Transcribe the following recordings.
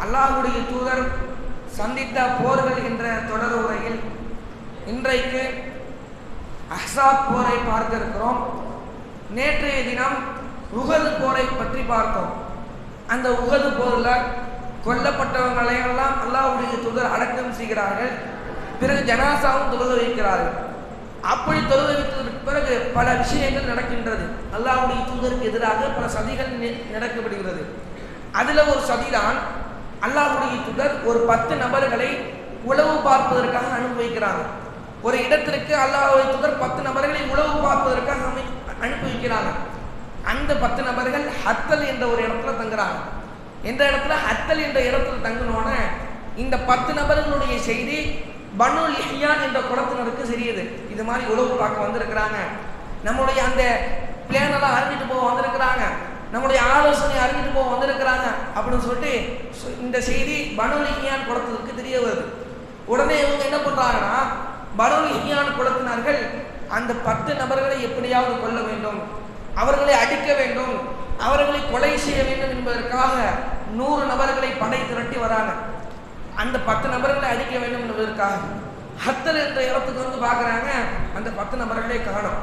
அல்லாஹ்வுடைய தூதர் சந்தித்த போர்கள் என்ற தொடர் உரையில் இன்றைக்கு அஹ்ஸாப் போரை பார்க்க இருக்கிறோம். நேற்றைய தினம் உஹது போரை பற்றி பார்த்தோம். அந்த உஹது போரில் கொல்லப்பட்டவங்களையெல்லாம் அல்லாஹ்வுடைய தூதர் அடக்கம் செய்கிறார்கள். பிறகு ஜனாசாவும் தொழுக வைக்கிறார்கள். அப்படி தொழுக வைத்ததற்கு பிறகு பல விஷயங்கள் நடக்கின்றது. அல்லாஹ்வுடைய தூதருக்கு எதிராக பல சதிகள் நடக்கப்படுகிறது. அதில் ஒரு சதிதான் அல்லாஹ்வுடைய தூதர் ஒரு 10 நபர்களை உளவு பார்ப்பதற்காக அனுப்பி வைக்கிறாங்க. ஒரு இடத்திற்கு அல்லாஹ்வுடைய தூதர் 10 நபர்களை உளவு பார்ப்பதற்காக அனுப்பி வைக்கிறாங்க. அந்த 10 நபர்கள் ஹத்தல் என்ற ஒரு இடத்துல தங்குறாங்க. எந்த இடத்துல? ஹத்தல் என்ற இடத்துல தங்கினோட இந்த 10 நபர்களுடைய செய்தி பனு லிஹ்யான் என்ற குலத்தினருக்கு தெரியுது. இது மாதிரி உளவு பார்க்க வந்திருக்கிறாங்க, நம்முடைய அந்த பிளேனெல்லாம் அறிஞ்சிட்டு போக வந்திருக்கிறாங்க, நம்முடைய ஆலோசனை அறிஞ்சிட்டு போக வந்திருக்கிறாங்க அப்படின்னு சொல்லிட்டு இந்த செய்தி பனு லிஹ்யான் குலத்தினருக்கு தெரிய வருது. உடனே இவங்க என்ன பண்றாங்கன்னா, பனு லிஹ்யான் குலத்தினர்கள் அந்த 10 நபர்களை எப்படியாவது கொல்ல வேண்டும், அவர்களை அடிக்க வேண்டும், அவர்களை கொலை செய்ய வேண்டும் என்பதற்காக 100 நபர்களை படை திரட்டி வராங்க. அந்த 10 நபர்களை அடிக்க வேண்டும் என்பதற்காக ஹத்தல் என்ற இடத்துக்கு வந்து பார்க்குறாங்க. அந்த 10 நபர்களே காணோம்.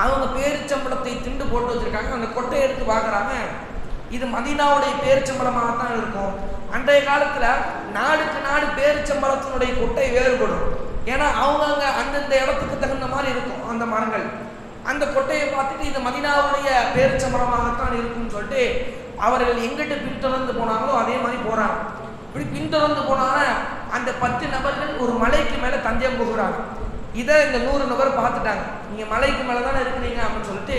அவங்க பேரிச்சம்பளத்தை திண்டு போட்டு வச்சிருக்காங்க. அந்த கொட்டையை எடுத்து பார்க்குறாங்க. இது மதீனாவுடைய பேரிச்சம்பளமாகத்தான் இருக்கும். அன்றைய காலத்தில் நாடுக்கு நாடு பேரிச்சம்பளத்தினுடைய கொட்டை வேறுபடும். ஏன்னா அவங்க அந்தந்த இடத்துக்கு தகுந்த மாதிரி இருக்கும் அந்த மரங்கள். அந்த கொட்டையை பார்த்துட்டு இது மதீனாவுடைய பேரிச்சம்பளமாகத்தான் இருக்கும்னு சொல்லிட்டு அவர்கள் எங்கிட்ட பின்தொடர்ந்து போனாங்களோ அதே மாதிரி போகிறாங்க. இப்படி பின்தொடர்ந்து போனால அந்த 10 நபர்கள் ஒரு மலைக்கு மேலே தஞ்சம் போகிறாங்க. இதை இந்த 100 நபர் பார்த்துட்டாங்க. நீங்கள் மலைக்கு மேலே தானே இருக்கிறீங்க அப்படின்னு சொல்லிட்டு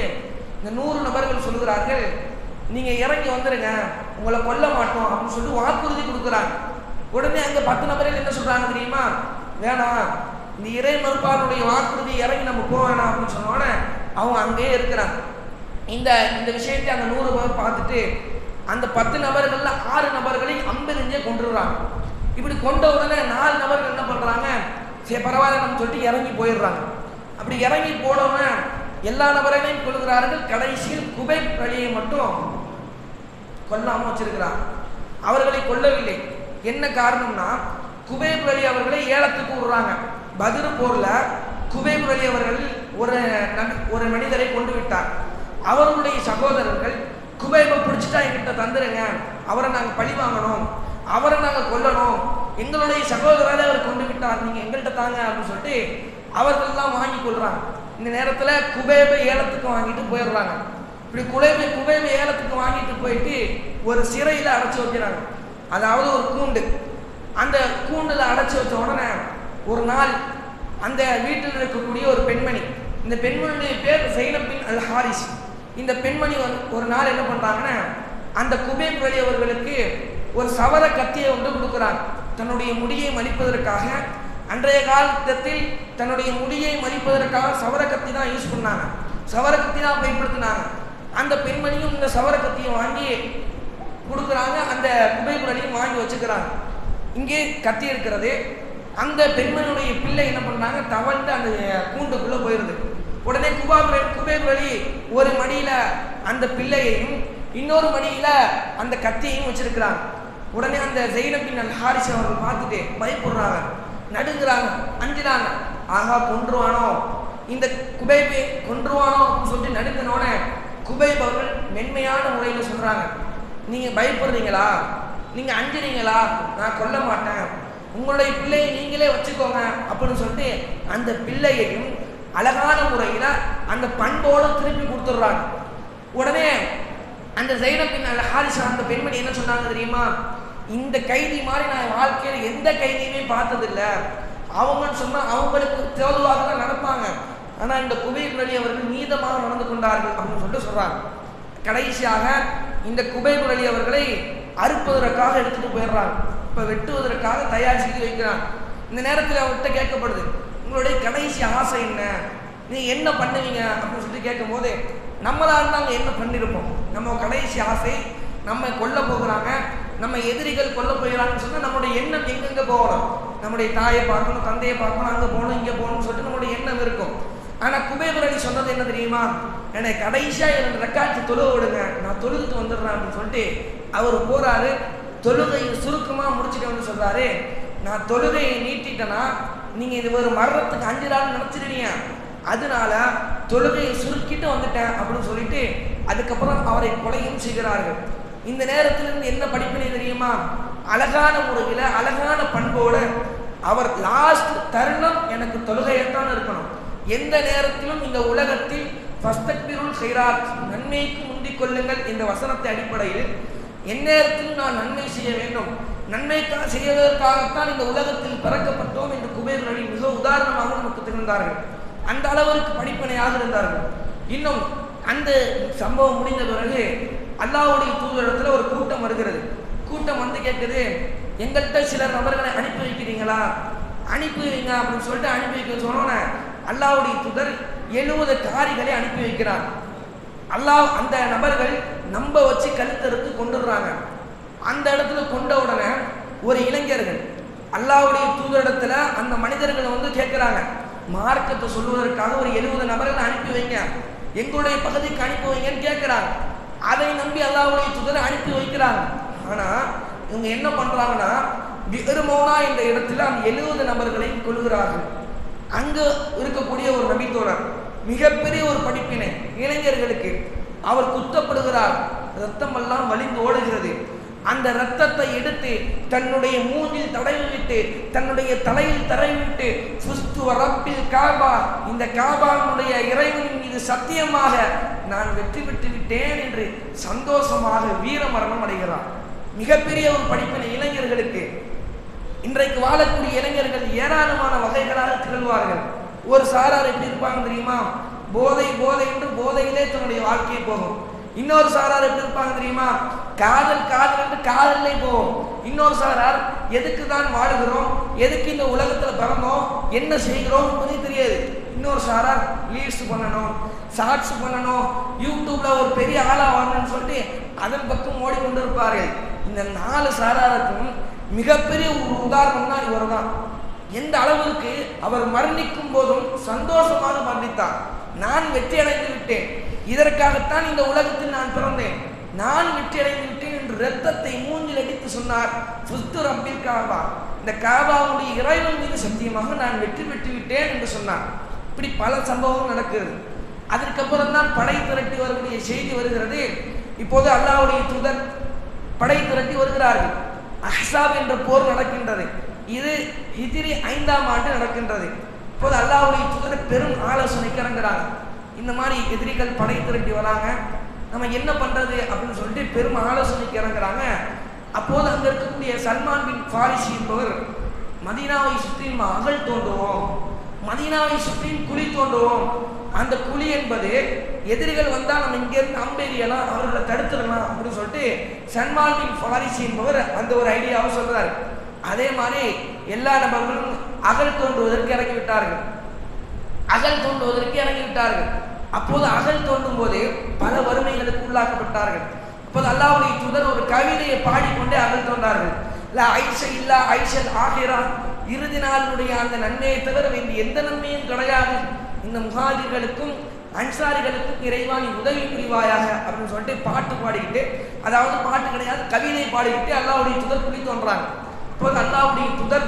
இந்த 100 நபர்கள் சொல்கிறார்கள், நீங்கள் இறங்கி வந்துடுங்க, உங்களை கொல்ல மாட்டோம் அப்படின்னு சொல்லிட்டு வாக்குறுதி கொடுக்குறாங்க. உடனே அங்கே 10 நபர்கள் என்ன சொல்கிறாங்க தெரியுமா? வேணாம், இந்த இறை மறுப்பாளனுடைய வாக்குறுதி இறங்கி நம்ம போக வேணாம் அப்படின்னு சொன்னோன்னே அவங்க அங்கேயே இருக்கிறாங்க. இந்த விஷயத்தை அந்த 100 பேர் பார்த்துட்டு அந்த 10 நபர்கள்ல 6 நபர்களை அம்பெறிஞ்சே கொண்டுடுறாங்க. இப்படி கொண்ட உடனே 4 நபர்கள் என்ன பண்றாங்க, சரி பரவாயில்ல நம்ம சொல்லிட்டு இறங்கி போயிடுறாங்க. அப்படி இறங்கி போனவங்க எல்லா நபர்களையும் கொள்கிறார்கள். கடைசியில் குபைப் அலியை மட்டும் கொல்லாம வச்சிருக்கிறாங்க. அவர்களை கொல்லவில்லை. என்ன காரணம்னா, குபைப் அலி அவர்களை ஏலத்துக்கு விடுறாங்க. பத்ர் போர்ல குபைப் அலி அவர்கள் ஒரு மனிதரை கொண்டு விட்டார். அவர்களுடைய சகோதரர்கள் குபைபை பிடிச்சிட்டா எங்கிட்ட தந்துருங்க, அவரை நாங்கள் பழி வாங்கணும், அவரை நாங்கள் கொல்லணும், எங்களுடைய சகோதரரை அவர் கொண்டு விட்டார், நீங்கள் எங்கள்கிட்ட தாங்க அப்படின்னு சொல்லிட்டு அவர்கள்லாம் வாங்கி கொள்றாங்க. இந்த நேரத்தில் குபைபை ஏலத்துக்கு வாங்கிட்டு போயிடுறாங்க. இப்படி குபைபை ஏலத்துக்கு வாங்கிட்டு போயிட்டு ஒரு சிறையில் அடைச்சி வைக்கிறாங்க. அதாவது ஒரு கூண்டு. அந்த கூண்டில் அடைச்சி வச்ச உடனே ஒரு நாள் அந்த வீட்டில் இருக்கக்கூடிய ஒரு பெண்மணி, இந்த பெண்மணியுடைய பேர் ஸைனப் பின் அல் ஹாரிஸ். இந்த பெண்மணி ஒரு நாள் என்ன பண்ணுறாங்கன்னா, அந்த குபைப் அலி அவர்களுக்கு ஒரு சவர கத்தியை ஒன்று கொடுக்குறாங்க. தன்னுடைய முடியை மலிப்பதற்காக, அன்றைய காலத்தில் தன்னுடைய முடியை மலிப்பதற்காக சவர கத்தி தான் யூஸ் பண்ணாங்க, சவர கத்தி தான் பயன்படுத்தினாங்க. அந்த பெண்மணியும் இந்த சவர கத்தியை வாங்கி கொடுக்குறாங்க. அந்த குபைப் அலியும் வாங்கி வச்சுக்கிறாங்க. இங்கே கத்தி இருக்கிறது. அந்த பெண்மணியுடைய பிள்ளை என்ன பண்ணுறாங்க, தவழ்ந்து அந்த கூண்டுக்குள்ளே போயிடுது. உடனே குபைப் அலி ஒரு மடியில அந்த பிள்ளையையும் இன்னொரு மடியில அந்த கத்தியையும் வச்சிருக்கிறாங்க. உடனே அந்த ஸைனப் பின் அல் ஹாரிஸ் அவர்கள் பார்த்துட்டு பயப்படுறாங்க, நடுங்குறாங்க, அஞ்சுறாங்க. ஆகா கொன்றுவானோ, இந்த குபைபை கொன்றுவானோ அப்படின்னு சொல்லிட்டு நடுங்கினோட குபைப் அவர்கள் மென்மையான முறையில் சொல்றாங்க, நீங்க பயப்படுறீங்களா, நீங்க அஞ்சுறீங்களா, நான் கொல்ல மாட்டேன், உங்களுடைய பிள்ளையை நீங்களே வச்சுக்கோங்க அப்படின்னு சொல்லிட்டு அந்த பிள்ளையையும் அழகான முறையில் அந்த பண்போடு திருப்பி கொடுத்துட்றாங்க. உடனே அந்த ஸைனப் பின் அல் ஹாரிஸ் அந்த பெண்மணி என்ன சொன்னாங்க தெரியுமா, இந்த கைதி மாதிரி நான் வாழ்க்கையில் எந்த கைதியுமே பார்த்ததில்லை, அவங்கன்னு சொன்னால் அவங்களுக்கு தேர்வாக தான் நடப்பாங்க, ஆனால் இந்த குபைப் அலி அவர்கள் நீதமாக நடந்து கொண்டார்கள் அப்படின்னு சொல்லிட்டு சொல்கிறாங்க. கடைசியாக இந்த குபைப் அலி அவர்களை அறுப்பதற்காக எடுத்துகிட்டு போயிடுறாங்க. இப்போ வெட்டுவதற்காக தயார் செய்து வைக்கிறாங்க. இந்த நேரத்தில் அவர்கிட்ட கேட்கப்படுது, உங்களுடைய கடைசி ஆசை என்ன, நீ என்ன பண்ணுவீங்க அப்படின்னு சொல்லி கேட்கும் போது, நம்மளா இருந்தாங்க என்ன பண்ணியிருப்போம், நம்ம கடைசி ஆசை நம்ம கொல்ல போகிறாங்க, நம்ம எதிரிகள் கொல்ல போகிறாங்கன்னு சொன்னால் நம்மளுடைய எண்ணம் எங்கெங்கே போகணும், நம்முடைய தாயை பார்க்கணும், தந்தையை பார்க்கணும், அங்கே போகணும், இங்கே போகணும்னு சொல்லிட்டு நம்மளுடைய எண்ணம் இருக்கும். ஆனால் குபைப் அலி சொன்னது என்ன தெரியுமா, என்னை கடைசியாக 2 ரக்காத்து தொழுவ விடுங்க, நான் தொழுதுட்டு வந்துடுறேன் அப்படின்னு சொல்லிட்டு அவர் போறாரு. தொழுகையை சுருக்கமா முடிச்சுட்டு சொல்றாரு, நான் தொழுகையை நீட்டிட்டேன்னா நீங்க இது ஒரு மரணத்துக்கு 5 நாள் நினைச்சிருவீங்க, அதனால தொழுகையை சுருக்கிட்டு வந்துட்டேன் அப்படின்னு சொல்லிட்டு அதுக்கப்புறம் அவரை கொலையும் செய்கிறார்கள். இந்த நேரத்திலிருந்து என்ன படிப்பினை தெரியுமா? அழகான முறையில் அழகான பண்போடு அவர் லாஸ்ட் தருணம் எனக்கு தொழுகையத்தான் இருக்கணும். எந்த நேரத்திலும் இந்த உலகத்தில் ஃபஸ்தக்பிருல் கைராத், நன்மைக்கு முந்திக் கொள்ளுங்கள் என்ற வசனத்தை அடிப்படையில் எந்நேரத்திலும் நான் நன்மை செய்ய வேண்டும், நன்மைக்காக செய்வதற்காகத்தான் இந்த உலகத்தில் பிறக்கப்பட்டோம் என்று குபேர் நபி மிக உதாரணமாக நமக்கு திகழ்ந்தார்கள். அந்த அளவிற்கு படிப்பனையாக இருந்தார்கள். இன்னும் அந்த சம்பவம் முடிந்த பிறகு அல்லாஹ்வுடைய தூதரிடத்தில் ஒரு கூட்டம் வருகிறது. கூட்டம் வந்து கேட்குது, எங்கள்கிட்ட சில நபர்களை அனுப்பி வைக்கிறீங்களா, அனுப்பி வைங்க அப்படின்னு சொல்லிட்டு அனுப்பி வைக்க சொன்னோன்னே அல்லாஹ்வுடைய தூதர் 70 காரிகளை அனுப்பி வைக்கிறார். அல்லாஹ் அந்த நபர்கள் நம்ப வச்சு கழுத்தறுத்து கொண்டுடுறாங்க. அந்த இடத்துல கொண்ட உடனே ஒரு இளைஞர்கள் அல்லாஹ்வுடைய தூதரிடத்துல அந்த மனிதர்களை வந்து கேட்குறாங்க, மார்க்கத்தை சொல்வதற்காக ஒரு 70 நபர்களை அனுப்பி வைங்க, எங்களுடைய பகுதிக்கு அனுப்பி வைங்கன்னு கேட்குறாங்க. அதை நம்பி அல்லாஹ்வுடைய தூதரை அனுப்பி வைக்கிறாங்க. ஆனால் இவங்க என்ன பண்ணுறாங்கன்னா, பிர்மோனா என்ற இடத்துல அந்த 70 நபர்களை கொள்கிறார்கள். அங்கு இருக்கக்கூடிய ஒரு நபித்தோழர் மிகப்பெரிய ஒரு படிப்பினை இளைஞர்களுக்கு, அவர் குத்தப்படுகிறார், ரத்தமெல்லாம் வலிந்து ஓடுகிறது. அந்த ரத்தத்தை எடுத்து தன்னுடைய மூஞ்சில் தடவி விட்டு தன்னுடைய தலையில் தடவி விட்டு ஃபுஸ்து ரப்பில் காபா, இந்த காபாவுடைய இறைவனின் மீது சத்தியமாக நான் வெற்றி பெற்று விட்டேன் என்று சந்தோஷமாக வீர மரணம் அடைகிறார். மிகப்பெரிய ஒரு படிப்பினை இளைஞர்களுக்கு. இன்றைக்கு வாழக்கூடிய இளைஞர்கள் ஏராளமான வகைகளாக திகழ்வார்கள். ஒரு சாரார் எப்படி இருப்பாங்க தெரியுமா? போதை போதை என்று போதையிலே தன்னுடைய வாழ்க்கையை போகும். இன்னொரு சாரார் எப்படி இருப்பாங்க தெரியுமா? காதல் காதல் என்று காதலே போகும். இன்னொரு சாரார் எதுக்கு தான் வாழுகிறோம், எதுக்கு இந்த உலகத்தில் பிறந்தோம், என்ன செய்கிறோம் என்பதே தெரியாது. இன்னொரு சாரார் ரீல்ஸ் பண்ணணும், ஷார்ட்ஸ் பண்ணணும், யூடியூப்ல ஒரு பெரிய ஆளா வரணும்னு சொல்லிட்டு அதன் பக்கம் ஓடிக்கொண்டு இருப்பார்கள். இந்த 4 சாராருக்கும் மிகப்பெரிய ஒரு உதாரணம் தான் இவர் தான். எந்த அளவுக்கு அவர் மரணிக்கும் போதும் சந்தோஷமாக மரணித்தார். நான் வெற்றி அடைந்து விட்டேன், இதற்காகத்தான் இந்த உலகத்தில் நான் பிறந்தேன், நான் வெற்றி அடைந்து விட்டேன் என்று ரத்தத்தை மூஞ்சில் அடித்து சொன்னார். ஃபுஸ்து ரப்பில் காபா, இந்த காபாவுடைய இறைவன் மீது சத்தியமாக நான் வெற்றி பெற்று விட்டேன் என்று சொன்னார். இப்படி பல சம்பவம் நடக்கிறது. அதற்கப்புறம் தான் படை திரட்டி வரக்கூடிய செய்தி வருகிறது. இப்போது அல்லாஹ்வுடைய தூதர் படை திரட்டி வருகிறார்கள். அஹ்ஸாப் என்ற போர் நடக்கின்றது. இது ஹிஜ்ரி 5ஆம் ஆண்டு நடக்கின்றது. இப்போது அல்லாஹ்வுடைய தூதர் பெரும் ஆலோசனைக்கு இறங்குறாங்க. இந்த மாதிரி எதிரிகள் படை திரட்டி வராங்க, நம்ம என்ன பண்றது அப்படின்னு சொல்லிட்டு பெரும் ஆலோசனைக்கு இறங்குறாங்க. அப்போது அங்க இருக்கக்கூடிய சல்மான் பின் ஃபாரிசி என்பவர், மதீனாவை சுற்றி அகழ் தோண்டுவோம், மதீனாவை சுற்றி குழி தோண்டுவோம், அந்த குழி என்பது எதிரிகள் வந்தால் நம்ம இங்கேருந்து அம்பேரியெல்லாம் அவர்களை தடுத்துடலாம் அப்படின்னு சொல்லிட்டு சல்மான் பின் ஃபாரிசி என்பவர் அந்த ஒரு ஐடியாவை சொல்றாரு. அதே மாதிரி எல்லா நபர்களும் அகழ் தோண்டுவதற்கு இறங்கிவிட்டார்கள். அகழ் தோண்டுவதற்கு இறங்கிவிட்டார்கள். அப்போது அகழ் தோண்டும் போது பல வறுமைகளுக்கு உள்ளாக்கப்பட்டார்கள். அப்போது அல்லாஹ்வுடைய தூதர் ஒரு கவிதையை பாடிக்கொண்டே அகழ் தோன்றார்கள். லா ஐஷ இல்லா ஐஷல் ஆகிரா, இறுதி நாளுடைய அந்த நன்மையை தவிர வேண்டிய எந்த நன்மையும் கிடையாது. இந்த முஹாஜிர்களுக்கும் அன்சாரிகளுக்கும் இறைவான் உதவி புரிவாயாக அப்படின்னு சொல்லிட்டு பாட்டு பாடிக்கிட்டு, அதாவது பாட்டு கிடையாது கவிதை பாடிக்கிட்டு அல்லாஹ்வுடைய தூதர் குழி தோன்றாங்க. இப்போது அல்லாஹ்வுடைய தூதர்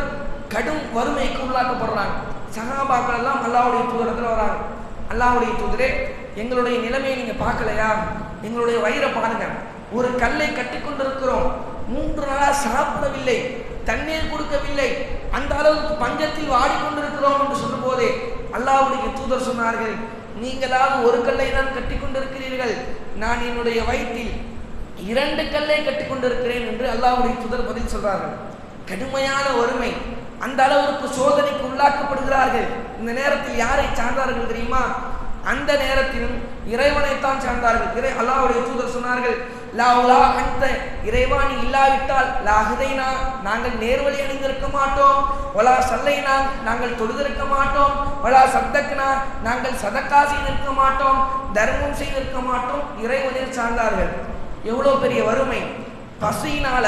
கடும் வறுமைக்கு உள்ளாக்கப்படுறாங்க. சஹாபாக்கள் எல்லாம் அல்லாஹ்வுடைய தூதரத்தில் வராங்க. அல்லாஹ்வுடைய தூதரே, எங்களுடைய நிலைமையை நீங்க பார்க்கலையா, எங்களுடைய வயிறை பாருங்க, ஒரு கல்லை கட்டி கொண்டிருக்கிறோம், 3 நாளாக சாப்பிடவில்லை, தண்ணீர் கொடுக்கவில்லை, அந்த அளவுக்கு பஞ்சத்தில் வாடிக்கொண்டிருக்கிறோம் என்று சொல்லும் போதே அல்லாஹ்வுடைய தூதர் சொன்னார்கள், நீங்களாவது ஒரு கல்லை தான் கட்டி கொண்டிருக்கிறீர்கள், நான் என்னுடைய வயிற்றில் 2 கல்லை கட்டி கொண்டிருக்கிறேன் என்று அல்லாஹ்வுடைய தூதர் பதில் சொல்றார்கள். கடுமையான வறுமை, அந்த அளவுக்கு சோதனைக்கு உள்ளாக்கப்படுகிறார்கள். இந்த நேரத்தில் யாரை சார்ந்தார்கள் தெரியுமா? அந்த நேரத்திலும் இறைவனைத்தான் சார்ந்தார்கள். அல்லாஹ்வுடைய தூதர் சொன்னார்கள், லாவுலா அந்த இறைவாணி இல்லாவிட்டால் லாஹுதைனா, நாங்கள் நேர்வழி அணிந்திருக்க மாட்டோம், வலா சல்லைனா, நாங்கள் தொழுதிருக்க மாட்டோம், வலா சத்தக்னா, நாங்கள் சதக்கா செய்திருக்க மாட்டோம், தர்மம் செய்திருக்க மாட்டோம். இறைவனில் சார்ந்தார்கள். எவ்வளோ பெரிய வறுமை! பசியினால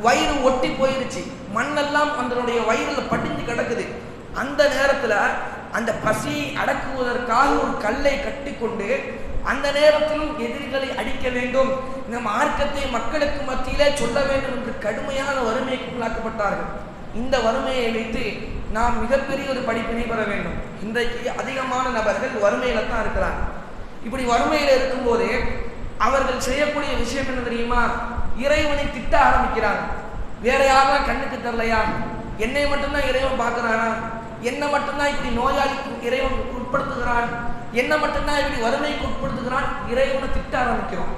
வயிறு ஒட்டி போயிருச்சு, மண்ணெல்லாம் அதனுடைய வயிறுல படிஞ்சு கிடக்குது. அந்த நேரத்தில் அந்த பசியை அடக்குவதற்காக ஒரு கல்லை கட்டி கொண்டு அந்த நேரத்திலும் எதிரிகளை அடிக்க வேண்டும், இந்த மார்க்கத்தை மக்களுக்கு மத்தியிலே சொல்ல வேண்டும் என்று கடுமையான வறுமைக்கு உள்ளாக்கப்பட்டார்கள். இந்த வறுமையை வைத்து நாம் மிகப்பெரிய ஒரு படிப்பினை பெற வேண்டும். இன்றைக்கு அதிகமான நபர்கள் வறுமையில தான் இருக்கிறாங்க. இப்படி வறுமையில் இருக்கும்போதே அவர்கள் செய்யக்கூடிய விஷயம் என்ன தெரியுமா? இறைவனை திட்ட ஆரம்பிக்கிறாங்க. வேற யாரும் கண்ணுக்கு தெரியலையா? என்னை மட்டும்தான் இறைவன் பார்க்கிறானா? என்ன மட்டும்தான் இப்படி நோயாளிக்கு இறைவன் உட்படுத்துகிறான்? என்ன மட்டும்தான் இப்படி வறுமைக்கு உட்படுத்துகிறான்? இறைவனை திட்ட ஆரம்பிக்கிறோம்,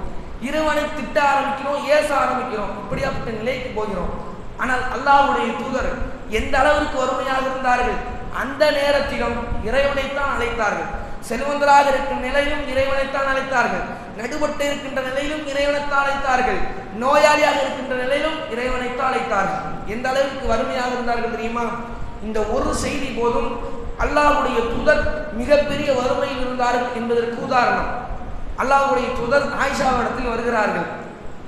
இறைவனை திட்ட ஆரம்பிக்கிறோம், ஏச ஆரம்பிக்கிறோம். இப்படியாப்பட்ட நிலைக்கு போகிறோம். ஆனால் அல்லாஹ்வுடைய தூதர் எந்த அளவிற்கு வறுமையாக இருந்தார்கள், அந்த நேரத்திலும் இறைவனைத்தான் அழைத்தார்கள். செல்வந்தராக இருக்கும் நிலையிலும் இறைவனைத்தான் அழைத்தார்கள், நடுபட்டு இருக்கின்ற நிலையிலும் இறைவனைத்தான் அழைத்தார்கள், நோயாளியாக இருக்கின்ற நிலையிலும் இறைவனைத்தான் அழைத்தார்கள். எந்த அளவிற்கு வறுமையாக இருந்தார்கள் தெரியுமா? இந்த ஒரு செய்தி போதும் அல்லாஹ்வுடைய தூதர் மிகப்பெரிய வறுமையில் இருந்தார்கள் என்பதற்கு உதாரணம். அல்லாஹ்வுடைய தூதர் ஆயிஷாவிடத்தில் வருகிறார்கள்.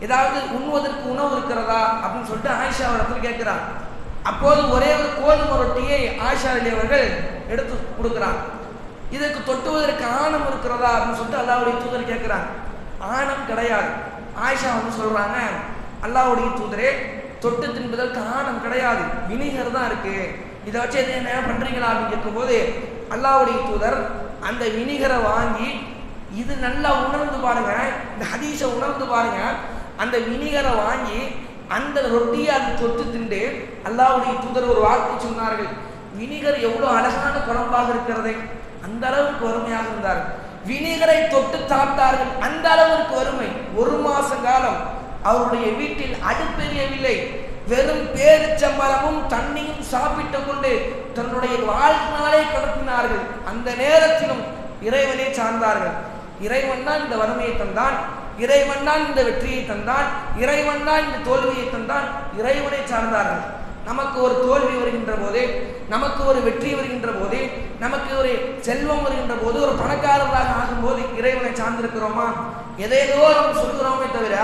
ஏதாவது உண்ணுவதற்கு உணவு இருக்கிறதா அப்படின்னு சொல்லிட்டு ஆயிஷாவிடத்தில் கேட்கிறார். அப்போது ஒரே ஒரு கோதுமை ரொட்டியை ஆயிஷா அவர்கள் எடுத்து கொடுக்கிறார். இதற்கு தொட்டுவதற்கு ஆணம் இருக்கிறதா அப்படின்னு சொல்லிட்டு அல்லாஹ்வுடைய தூதர் கேட்கிறாங்க. ஆணம் கிடையாது. ஆயிஷா சொல்றாங்க, அல்லாஹ்வுடைய தூதரே, தொட்டு தின்பதற்கு ஆணம் கிடையாது, வினிகர் தான் இருக்கு, இதை வச்சு என்ன பண்றீங்களா அப்படின்னு கேட்கும்போது அல்லாஹ்வுடைய தூதர் அந்த வினிகரை வாங்கி, இது நல்லா உணர்ந்து பாருங்க, இந்த ஹதீஸை உணர்ந்து பாருங்க, அந்த வினிகரை வாங்கி அந்த ரொட்டியை அது தொட்டு திண்டு அல்லாஹ்வுடைய தூதர் ஒரு வார்த்தை சொன்னார்கள், வினிகர் எவ்வளவு அழகான குழம்பாக இருக்கிறது. அந்த அளவுக்கு வறுமையாக இருந்தார்கள். வினிகரை தொட்டு சாப்பிட்டார்கள், அந்த அளவுக்கு வறுமை. ஒரு மாச காலம் அவருடைய வீட்டில் அடுப்பெரியவில்லை, வெறும் பேரிச்சம்பழமும் தண்ணியும் சாப்பிட்டு கொண்டு தன்னுடைய வாழ்நாளை கடத்தினார்கள். அந்த நேரத்திலும் இறைவனை சார்ந்தார்கள். இறைவன் தான் இந்த வறுமையை தந்தான், இறைவன் தான் இந்த வெற்றியை தந்தான், இறைவன் தான் இந்த தோல்வியை தந்தான். இறைவனை சார்ந்தார்கள். நமக்கு ஒரு தோல்வி வருகின்ற போதே, நமக்கு ஒரு வெற்றி வருகின்ற போதே, நமக்கு ஒரு செல்வம் வருகின்ற போது, ஒரு பணக்காரராக ஆகும்போது இறைவனை சார்ந்திருக்கிறோமா? எதையோ நம்ம சொல்கிறோமே தவிர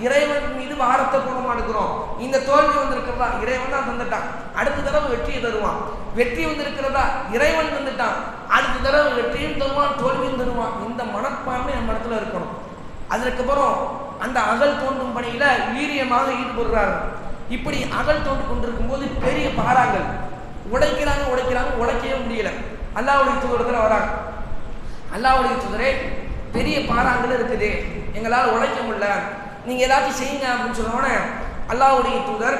இறைவன் மீது பாரத்தை போட மாட்டேங்கிறோம். இந்த தோல்வி வந்திருக்கிறதா, இறைவன் தான் தந்துட்டான், அடுத்த தடவை வெற்றியை தருவான். வெற்றி வந்திருக்கிறதா, இறைவன் தந்துட்டான், அடுத்த தடவை வெற்றியும் தருவான், தோல்வியும் தருவான். இந்த மனப்பான்மை நம்ம இடத்துல இருக்கணும். அதற்கப்புறம் அந்த அகல் தோண்டும் பணியில வீரியமாக ஈடுபடுறார்கள். இப்படி அகல் தோண்டி கொண்டிருக்கும் போது பெரிய பாறாங்கள் உடைக்கிறாங்க, உடைக்கவே முடியல. அல்லாஹ்வுடைய தூதர் வராங்க. அல்லாஹ்வுடைய தூதரே, பெரிய பாறாங்கள் இருக்குது, எங்களால் உடைக்க முடியல, நீங்க ஏதாச்சும் செய்யுங்க அப்படின்னு சொன்னோன்னே அல்லாஹ்வுடைய தூதர்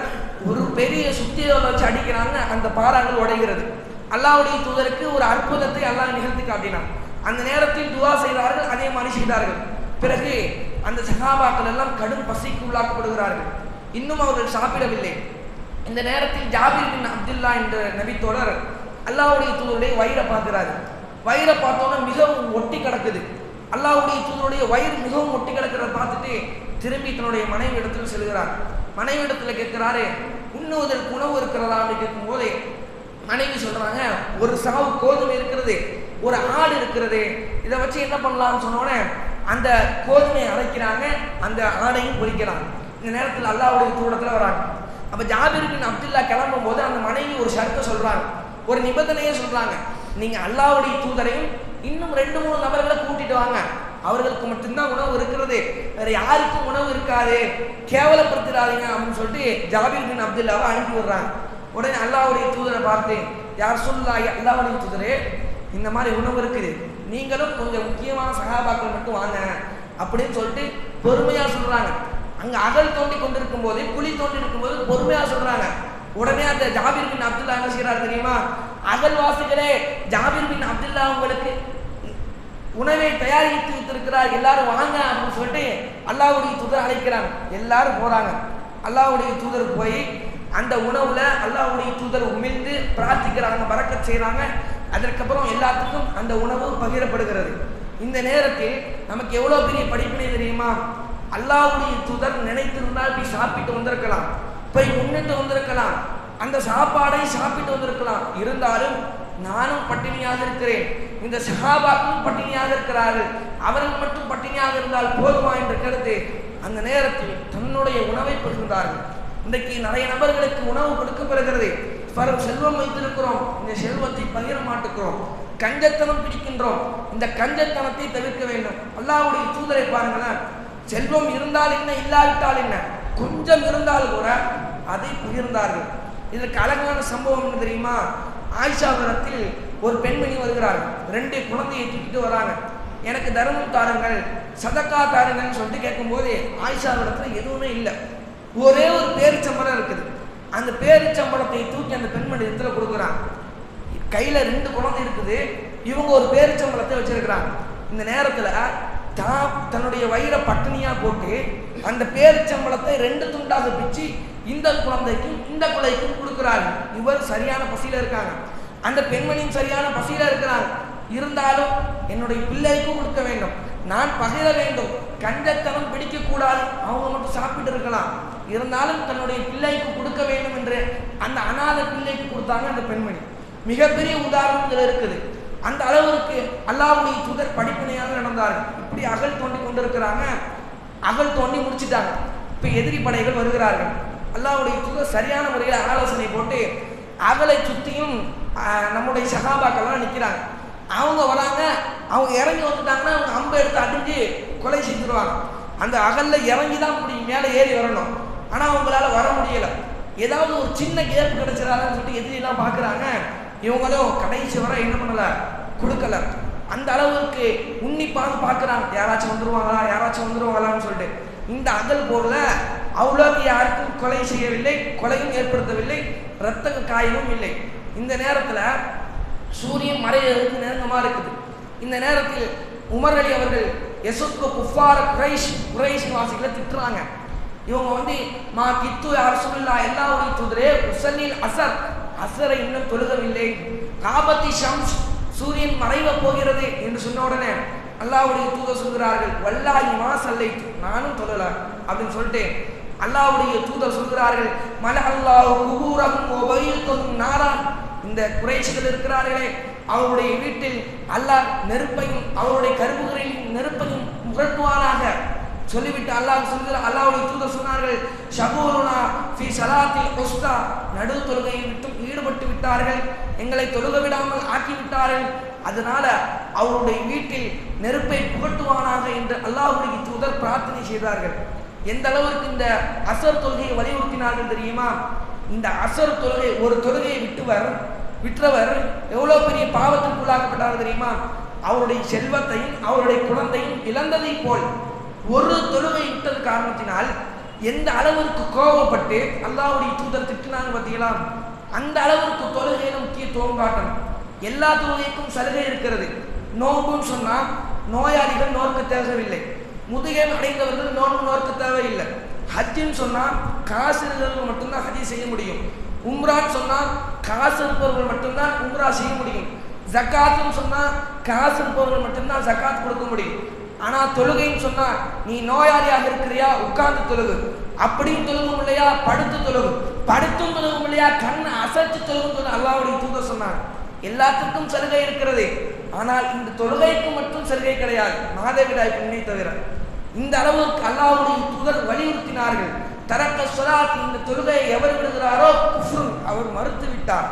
ஒரு பெரிய சுத்தியோட வச்சு அடிக்கிறாங்க. அந்த பாறாங்கள் உடைகிறது. அல்லாஹ்வுடைய தூதருக்கு ஒரு அற்புதத்தை அல்லாஹ் நிகழ்த்தி காட்டினான். அந்த நேரத்தில் துவா செய்தார்கள், அதே மாதிரி செய்தார்கள். பிறகு அந்த சஹாபாக்கள் எல்லாம் கடும் பசிக்கு உள்ளாக்கப்படுகிறார்கள். இன்னும் அவர்கள் சாப்பிடவில்லை. இந்த நேரத்தில் ஜாபிர் பின் அப்துல்லா என்ற நபித்தோழர் அல்லாஹ்வுடைய தூதருடைய வயிறை பார்க்கிறாரு. வயிறை பார்த்தோன்னா மிகவும் ஒட்டி கிடக்குது. அல்லாஹ்வுடைய தூதருடைய வயிறு மிகவும் ஒட்டி கிடக்கிறத பார்த்துட்டு திரும்பி தன்னுடைய மனைவி இடத்துல செல்கிறார். மனைவி இடத்துல கேட்கிறாரு, உண்ணுவதற்கு உணவு இருக்கிறதா அப்படின்னு கேட்கும் போது மனைவி சொல்றாங்க, ஒரு சாவு கோதுமை இருக்கிறது, ஒரு ஆடு இருக்கிறது, இதை வச்சு என்ன பண்ணலாம்னு சொன்னோடனே அந்த கோதுமையை அரைக்கிறாங்க, அந்த ஆடையும் பொரிக்கிறாங்க. இந்த நேரத்தில் அல்லாஹ்வுடைய தூதத்துல வராங்க. அப்ப ஜாபிர் பின் அப்துல்லா கிளம்பும் போது அந்த மனைவி ஒரு ஷர்த்தை சொல்றாங்க, ஒரு நிபந்தனையே சொல்றாங்க, நீங்க அல்லாஹ்வுடைய தூதரையும் இன்னும் 2-3 நபர்களை கூட்டிட்டு வாங்க, அவர்களுக்கு மட்டும்தான் உணவு இருக்கிறது, வேற யாருக்கும் உணவு இருக்காது, கேவலப்படுத்திடாதீங்க அப்படின்னு சொல்லிட்டு ஜாபிர் பின் அப்துல்லாவை அனுப்பி விடுறாங்க. உடனே அல்லாஹ்வுடைய தூதரை பார்த்து, யார் சொல்லாய், அல்லாஹ்வுடைய தூதரே, இந்த மாதிரி உணவு இருக்குது, நீங்களும் கொஞ்சம் முக்கியமான சஹாபாக்கள் மட்டும் வாங்க அப்படின்னு சொல்லிட்டு பொறுமையா சொல்றாங்க. அங்க அகல் தோண்டி கொண்டிருக்கும் போது, குழி தோண்டி இருக்கும் போது பொறுமையா சொல்றாங்க. உடனே அந்த ஜாபிர் பின் அப்துல்லா என்ன செய்யறாரு தெரியுமா? அகல்வாசிகளே, ஜாபிர் பின் அப்துல்லா உங்களுக்கு உணவை தயாரித்து வைத்திருக்கிறார், எல்லாரும் வாங்க அப்படின்னு சொல்லிட்டு அல்லாஹ்வுடைய தூதர் அழைக்கிறாங்க. எல்லாரும் போறாங்க. அல்லாஹ்வுடைய தூதர் போய் அந்த உணவுல அல்லாஹ்வுடைய தூதர் உமிழ்ந்து பிரார்த்திக்கிறாங்க, பரக்கத் செய்யறாங்க. அதற்கப்புறம் எல்லாத்துக்கும் அந்த உணவு பகிரப்படுகிறது. இந்த நேரத்தில் நமக்கு எவ்வளவு பெரிய படிப்பினை தெரியுமா? அல்லாஹ்வுடைய தூதர் நினைத்திருந்தால் போய் சாப்பிட்டு வந்திருக்கலாம், போய் முன்னிட்டு வந்திருக்கலாம், அந்த சாப்பாடை சாப்பிட்டு வந்திருக்கலாம். இருந்தாலும் நானும் பட்டினியாக இருக்கிறேன், இந்த சஹாபாக்களும் பட்டினியாக இருக்கிறார்கள், அவர்கள் மட்டும் பட்டினியாக இருந்தால் போதுமா என்ற கருத்து அந்த நேரத்தில் தன்னுடைய உணவை பகிர்ந்தார்கள். இன்றைக்கு நிறைய நபர்களுக்கு உணவு கொடுக்கப்படுகிறது, செல்வம் வைத்திருக்கிறோம், இந்த செல்வத்தை பகிர மாட்டுக்கிறோம். கஞ்சத்தனம் பிடிக்கின்றோம். இந்த கஞ்சத்தனத்தை தவிர்க்க வேண்டும். அல்லாஹ்வுடைய தூதரை பாருங்களேன், செல்வம் இருந்தால் என்ன, இல்லாவிட்டால் என்ன, கொஞ்சம் இருந்தால் கூட அதை பகிர்ந்தார்கள். இதற்கு அழகான சம்பவம் என்ன தெரியுமா? ஆயிஷாவிடத்தில் ஒரு பெண்மணி வருகிறார்கள், 2 குழந்தையை தூக்கிட்டு வராங்க. எனக்கு தர்மம் தாருங்கள், சதக்கா தாருங்கன்னு சொல்லிட்டு கேட்கும்போது ஆயிஷாவிடத்தில் எதுவுமே இல்லை. ஒரே ஒரு பேரிச்சம்பளம் இருக்குது. அந்த பேரிச்சம்பளத்தை தூக்கி அந்த பெண்மணி இடத்துல கொடுக்குறாங்க. கையில் 2 குழந்தை இருக்குது, இவங்க ஒரு பேரிச்சம்பளத்தை வச்சிருக்கிறாங்க. இந்த நேரத்தில் தன்னுடைய வயிறை பட்டினியா போட்டு அந்த பேரிச்சம்பளத்தை 2 துண்டாக பிச்சு இந்த குழந்தைக்கும் இந்த குழைக்கும் கொடுக்கிறார்கள். இவர் சரியான பசியில இருக்காங்க, அந்த பெண்மணியும் சரியான பசியில இருக்கிறாங்க. இருந்தாலும் என்னுடைய பிள்ளைக்கும் கொடுக்க வேண்டும், நான் பகிர வேண்டும், கஞ்சத்தனம் பிடிக்கக்கூடாது. அவங்க மட்டும் சாப்பிட்டு இருக்கலாம், இருந்தாலும் தன்னுடைய பிள்ளைக்கு கொடுக்க வேண்டும் என்று அந்த அநாத பிள்ளைக்கு கொடுத்தாங்க அந்த பெண்மணி. மிகப்பெரிய உதாரணங்கள் இருக்குது. அந்த அளவிற்கு அல்லாஹ்வுடைய தூதர் படிப்பினையாக நடந்தார்கள். இப்படி அகல் தோண்டி கொண்டிருக்கிறாங்க. அகல் தோண்டி முடிச்சுட்டாங்க. இப்போ எதிரி படைகள் வருகிறார்கள். அல்லாஹ்வுடைய தூதர் சரியான முறையில் ஆலோசனை போட்டு அகலை சுற்றியும் நம்முடைய சகாபாக்கள்லாம் நிற்கிறாங்க. அவங்க வராங்க, அவங்க இறங்கி வந்துட்டாங்கன்னா அவங்க அம்பை எடுத்து அடிஞ்சு கொலை செஞ்சுருவாங்க. அந்த அகலில் இறங்கி தான் இப்படி மேலே ஏறி வரணும். ஆனால் அவங்களால வர முடியலை. ஏதாவது ஒரு சின்ன கேப் கிடைச்சிடாதுன்னு சொல்லிட்டு எதிரிலாம் பார்க்குறாங்க. இவங்களும் கடைசி வர என்ன பண்ணல, கொடுக்கல. அந்த அளவுக்கு உன்னிப்பாக பார்க்குறாங்க, யாராச்சும் வந்துருவாங்களா, யாராச்சும் வந்துருவாங்களான்னு சொல்லிட்டு. இந்த அகல் போரில் அவ்வளோக்கு யாருக்கும் கொலை செய்யவில்லை, கொலையும் ஏற்படுத்தவில்லை, இரத்த காயமும் இல்லை. இந்த நேரத்தில் சூரியன் மறைவதற்கு நெருக்கமாக இருக்குது. இந்த நேரத்தில் உமர் அலி அவர்கள் யசுக்கு குஃபார குறைஷ் வாசிகளை திட்டுறாங்க. இவங்க வந்து மா கித்து யார் சொல்லலா எல்லாவுடைய தூதரே உசல்லில் அசரை இன்னும் தொழுகவில்லை, காபத்தி ஷம்ஸ் சூரியன் மறைவ போகிறது என்று சொன்ன உடனே அல்லாஹ்வுடைய தூதர் சொல்கிறார்கள், வல்லாஹி மா சல்லைத்து, நானும் தொழல அப்படின்னு சொல்லிட்டு அல்லாஹ்வுடைய தூதர் சொல்கிறார்கள், மல அல்லாஹு குபூரஹும் வ பையத்துஹும் நாரான், இந்த குறைஷிகள் இருக்கிறார்களே அவருடைய வீட்டில் அல்லாஹ் நெருப்பையும் அவருடைய கருவுகளில் நெருப்பையும் முகட்டுவானாக சொல்லிவிட்டு அல்லாஹ்வுடைய தூதர் சொன்னார்கள், ஷபூருனா ஃபி ஸலாத்தில் உஸ்தா, நடு தொழுகையில் விட்டும் ஈடுபட்டு விட்டார்கள், எங்களை தொழுக விடாமல் ஆக்கிவிட்டார்கள், அதனால அவருடைய வீட்டில் நெருப்பை புகட்டுவானாக என்று அல்லாஹ்வுடைய தூதர் பிரார்த்தனை செய்தார்கள். எந்த அளவிற்கு இந்த அசர் தொழுகையை வலியுறுத்தினார்கள் தெரியுமா? இந்த அசர் தொழுகை, ஒரு தொழுகையை விற்றவர் எவ்வளவு பெரிய பாவத்திற்குள்ளாக்கப்பட்டார் தெரியுமா? அவருடைய செல்வத்தையும் அவருடைய குழந்தையும் இழந்ததை போல். ஒரு தொழுகை விட்டது காரணத்தினால் எந்த அளவிற்கு கோபப்பட்டு அல்லாஹ்வுடைய தூதர் திட்டினாங்க பார்த்தீங்களா? அந்த அளவிற்கு தொழுகையில முக்கியத்துவம் காட்டணும். எல்லா தொழுகைக்கும் சலுகை இருக்கிறது. நோன்புன்னு சொன்னா நோயாளிகள் நோக்க தேவையில்லை, முதுகை அடைந்தவர்கள் நோக்க தேவையில்லை. ஹஜ்ஜின்னு சொன்னா காசு இருந்தவர்கள் மட்டும்தான் ஹஜ் செய்ய முடியும். உம்ரான்னு சொன்னா காசு இருப்பவர்கள் மட்டும்தான் உம்ரா செய்ய முடியும். ஜக்காத்துன்னு சொன்னா காசு இருப்பவர்கள் மட்டும்தான் ஜக்காத் கொடுக்க முடியும். ஆனா தொழுகைன்னு சொன்னா நீ நோயாளியாக இருக்கிறியா, உட்கார்ந்து தொழுகு, அப்படியும் தொழுகும் இல்லையா, படுத்து தொழுகு, படுத்தும் தொழுகும் இல்லையா, கண்ணை அசைச்சு தொழுகும் அல்லாஹ்வுடைய தூதர் சொன்னார். எல்லாத்துக்கும் சலுகை இருக்கிறது, ஆனால் இந்த தொழுகைக்கு மட்டும் சலுகை கிடையாது, மாதவிடாய் பெண்ணை தவிர. இந்த அளவுக்கு அல்லாஹ்வுடைய தூதர் வலியுறுத்தினார்கள். தரக்க ஸலாத், இந்த தொழுகையை எவர் விடுகிறாரோ குஃப்ர், அவர் மறுத்து விட்டார்,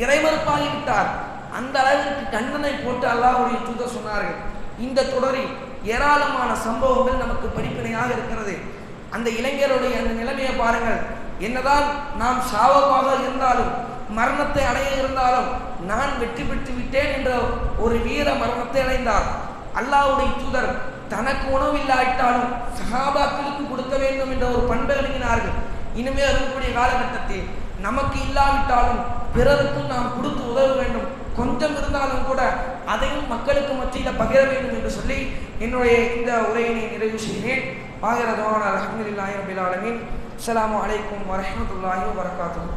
இறைமறுப்பாகி விட்டார். அந்த அளவிற்கு கண்டனை போட்டு அல்லாஹ்வுடைய தூதர் சொன்னார்கள். இந்த தொடரில் ஏராளமான சம்பவங்கள் நமக்கு படிப்பினையாக இருக்கிறது. அந்த இளைஞருடைய அந்த நிலைமையை பாருங்கள். என்னதான் நாம் சாவமாக இருந்தாலும், மரணத்தை அடைய இருந்தாலும், நான் வெற்றி பெற்று விட்டேன் என்ற ஒரு வீர மரணத்தை அடைந்தார். அல்லாஹ்வுடைய தூதர் தனக்கு உணவு இல்லாவிட்டாலும் சஹாபாக்களுக்கு கொடுக்க வேண்டும் என்ற ஒரு பண்பை எழுதினார்கள். இனிமே இருக்கக்கூடிய காலகட்டத்தில் நமக்கு இல்லாவிட்டாலும் பிறருக்கும் நாம் கொடுத்து உதவ வேண்டும், கொஞ்சம் இருந்தாலும் கூட அதையும் மக்களுக்கு மத்தியில் பகிர வேண்டும் என்று சொல்லி என்னுடைய இந்த உரையினை நிறைவு செய்கிறேன். ஆகிரதவான அல்ஹம்துலில்லாஹி ரப்பில் ஆலமீன். அஸ்ஸலாமு அலைக்கும் வரஹ்மத்துல்லாஹி வபரகாத்துஹு.